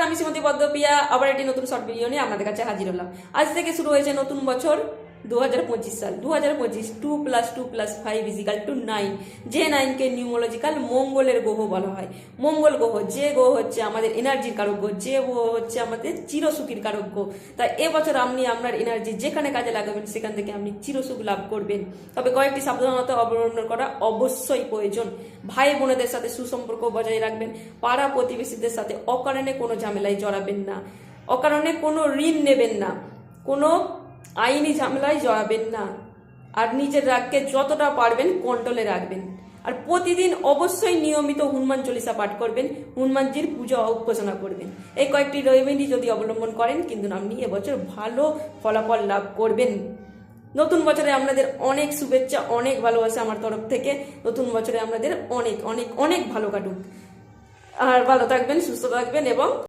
আমি শ্রীমতী পদ্মপ্রিয়া আবার একটি নতুন শর্ট ভিডিও নিয়ে আপনাদের কাছে হাজির হলাম। আজ থেকে শুরু হয়েছে নতুন বছর 2025 সাল। 2025 2+2+5 = 9। যে 9কে নিউমোলজিক্যাল মঙ্গলের গ্রহ বলা হয়। মঙ্গল গ্রহ, যে গ্রহ হচ্ছে আমাদের এনার্জির কারক গ্রহ, যে গ্রহ হচ্ছে আমাদের চিরসুখীর কারক গ্রহ। তাই এবছর আপনি আপনার এনার্জি যেখানে কাজে লাগাবেন সেখান থেকে আপনি চিরসুখ লাভ করবেন। তবে কয়েকটি সাবধানতা অবলম্বন করা অবশ্যই প্রয়োজন। ভাই বোনেদের সাথে সুসম্পর্ক বজায় রাখবেন। পাড়া প্রতিবেশীদের সাথে অকারণে কোনো ঝামেলায় জড়াবেন না, অকারণে কোনো ঋণ নেবেন না, কোনো আইনি ঝামেলায় জড়াবেন না। আর নিজের রাগকে যতটা পারবেন কন্ট্রোলে রাখবেন। আর প্রতিদিন অবশ্যই নিয়মিত হনুমান চল্লিশা পাঠ করবেন, হনুমানজির পূজা উপাসনা করবেন। এই কয়েকটি রেমেডি যদি অবলম্বন করেন কিন্তু আপনি এবছর ভালো ফলাফল লাভ করবেন। নতুন বছরে আপনাদের অনেক শুভেচ্ছা, অনেক ভালোবাসা আমার তরফ থেকে। নতুন বছরে আপনাদের অনেক অনেক অনেক ভালো কাটুক। আর ভালো থাকবেন, সুস্থ থাকবেন এবং